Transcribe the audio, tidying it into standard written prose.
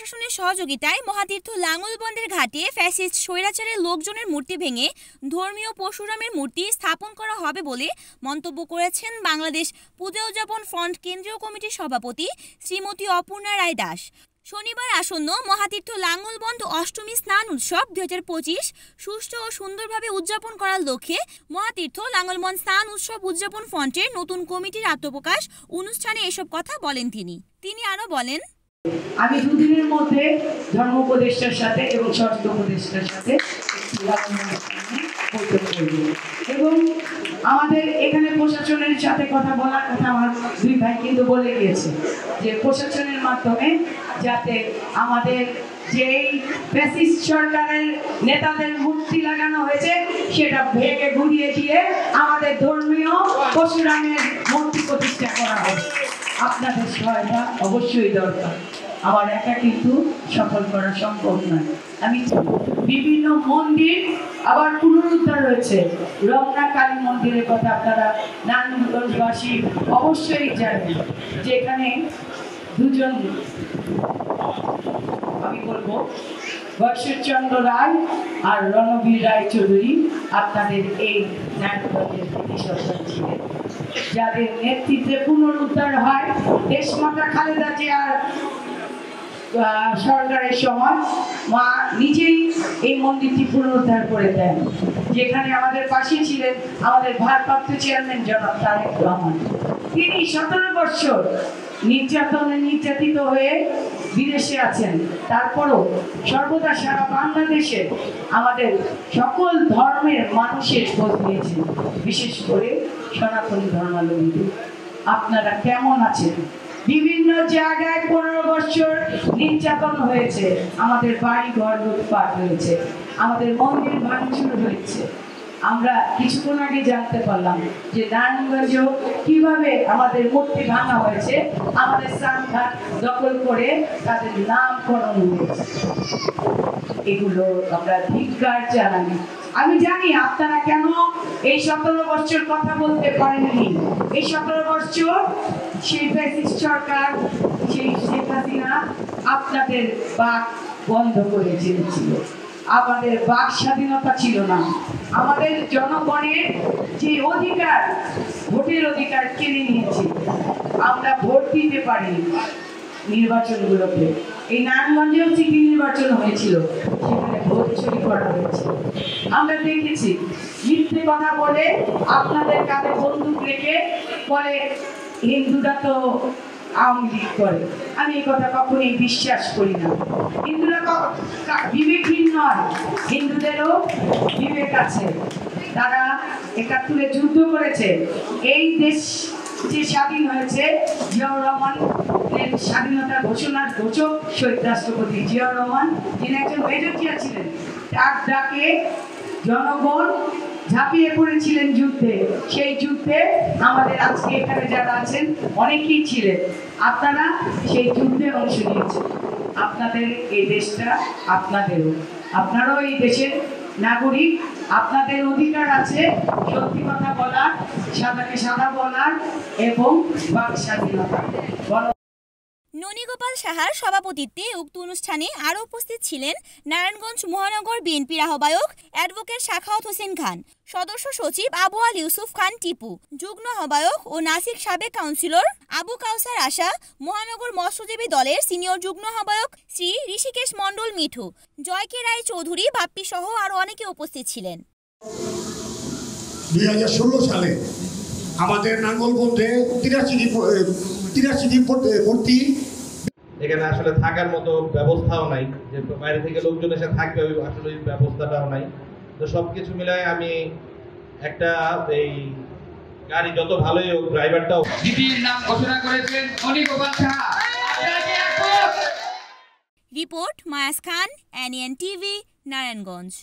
প্রশাসনের সহযোগিতায় মহাতীর্থ লাঙ্গলবন্দের ঘাটে ফ্যাসিস্ট স্বৈরাচারের লোকজনের মূর্তি ভেঙে ধর্মীয় পরশুরামের মূর্তি স্থাপন করা হবে বলে মন্তব্য করেছেন বাংলাদেশ পূজা উদযাপন ফ্রন্ট কেন্দ্রীয় কমিটির সভাপতি শ্রীমতী অপর্ণা রায় দাস। শনিবার আসন্ন মহাতীর্থ লাঙ্গলবন্দ অষ্টমী স্নান উৎসব 2025 সুষ্ঠু ও সুন্দরভাবে উদযাপন করার লক্ষ্যে মহাতীর্থ লাঙ্গলবন্দ স্নান উৎসব উদযাপন ফ্রন্টের নতুন কমিটির আত্মপ্রকাশ অনুষ্ঠানে এসব কথা বলেন তিনি আরও বলেন, আমি দুদিনের মধ্যে ধর্ম উপদেষ্টার সাথে এবং স্বাস্থ্য উপদেষ্টার সাথে এবং আমাদের এখানে প্রশাসনের সাথে কথা বলার কথা আমার দুই ভাই কিন্তু বলে গিয়েছে যে প্রশাসনের মাধ্যমে যাতে আমাদের যেই ফ্যাসিস্ট সরকারের নেতাদের মূর্তি লাগানো হয়েছে সেটা ভেঙে ঘুরিয়ে দিয়ে আমাদের ধর্মীয় পরশুরামের মূর্তি প্রতিষ্ঠা করা হবে। আপনাদের সহায়তা অবশ্যই দরকার। আমার একা কিন্তু সফল করা সম্ভব নয়। আমি বিভিন্ন মন্দির আবার পুনরুদ্ধার হয়েছে। রমনা কালী মন্দিরের কথা আপনারা নারায়ণগঞ্জবাসী অবশ্যই জানেন, যেখানে দুজন আমি বলবো বর্ষচন্দ্র রায় আর রণবীর রায় চৌধুরী আপনাদের এই নারায়ণগঞ্জের কৃতি সন্তান ছিলেন, যাদের নেতৃত্বে পুনরুদ্ধার হয় দেশমাতা খালেদা জিয়ার সরকারের সময়। মা নিজেই এই মন্দিরটি পুনরুদ্ধার করে দেন, যেখানে আমাদের পাশে ছিলেন আমাদের ভারপ্রাপ্ত চেয়ারম্যান জনাব তারেক রহমান। তিনি 17 বছর নির্যাতিত হয়ে বিদেশে আছেন, তারপরও সর্বদা সারা বাংলাদেশে আমাদের সকল ধর্মের মানুষের খোঁজ নিয়েছেন, বিশেষ করে সনাতনী ধর্মাবলম্বী। আপনারা কেমন আছেন? বিভিন্ন জায়গায় 15 বছর নির্যাতন হয়েছে, আমাদের বাড়ি ঘর লুটপাট হয়েছে, আমাদের মন্দির ভাঙচুর হয়েছে। আমরা কিছুক্ষণ আগে জানতে পারলাম যে নারায়ণগঞ্জেও কিভাবে আমাদের মূর্তি ভাঙা হয়েছে, আমাদের স্থানঘাট দখল করে তাদের নামকরণ হয়েছে। এগুলো আমরা ধিক্কার জানাই। আমি জানি আপনারা কেন এই 17 বছর কথা বলতে পারেননি। এই 17 বছর সেই ফ্যাসিস্ট সরকার, সেই শেখ হাসিনা আপনাদের বাক বন্ধ করে ছিল। আমাদের বাক স্বাধীনতা ছিল না। আমাদের জনগণের যে অধিকার, ভোটের অধিকার কেড়ে নিয়েছে। আমরা ভোট দিতে পারি নির্বাচনগুলোতে। এই নারায়ণগঞ্জেও সিটি নির্বাচন হয়েছিল, সেখানে ভোট চুরি করা হয়েছে। আমরা দেখেছি মিথ্যে কথা বলে আপনাদের কাঁধে বন্দুক রেখে বলে হিন্দুরা তো আওয়ামী লীগ করে। আমি এই কথা কখনোই বিশ্বাস করি না। হিন্দুরা বিবেকহীন নয়, হিন্দুদেরও বিবেক আছে। তারা 71-এ যুদ্ধ করেছে। এই দেশ যে স্বাধীন হয়েছে, জিয়াউর রহমানের স্বাধীনতার ঘোষণার ঘোষক শহীদ রাষ্ট্রপতি জিয়াউর রহমান, যিনি একজন মেজর জিয়া ছিলেন, তার ডাকে জনগণ ঝাঁপিয়ে পড়েছিলেন যুদ্ধে। সেই যুদ্ধে আমাদের আজকে এখানে যারা আছেন অনেকেই ছিলেন। আপনারা সেই যুদ্ধে অংশ নিয়েছেন। আপনাদের এই দেশটা আপনাদেরও, আপনারাও এই দেশের নাগরিক। আপনাদের অধিকার আছে সত্যি কথা বলার, সাদাকে সাদা বলার এবং বাক স্বাধীনতা। ননীগোপাল সাহার সভাপতিত্বে উক্ত অনুষ্ঠানে আরও উপস্থিত ছিলেন নারায়ণগঞ্জ মহানগর বিএনপির আহ্বায়ক অ্যাডভোকেট সাখাওয়াত হোসেন খান, সদস্য সচিব আবু আল ইউসুফ খান টিপু, যুগ্ম আহ্বায়ক ও নাসিক সাবেক কাউন্সিলর আবু কাউসার আশা, মহানগর মৎস্যজীবী দলের সিনিয়র যুগ্ম আহ্বায়ক শ্রী ঋষিকেশ মণ্ডল মিঠু, জয়কে রায় চৌধুরী বাপ্পি সহ আরও অনেকে উপস্থিত ছিলেন। 2016 সালে আমাদের নাঙ্গলবন্ধে 83টি মূর্তি। এখানে আসলে থাকার মতো ব্যবস্থাও নাই, যে বাইরে থেকে লোকজন এসে থাকবে ওই আসলে ব্যবস্থাটাও নাই। তো সবকিছু মিলায় আমি একটা এই গাড়ি যত ভালোই হোক, ড্রাইভারটাও দিদির নাম ঘোষণা করেছেন ননীগোপাল সাহা। রিপোর্ট মায়াস খান, NN TV, নারায়ণগঞ্জ।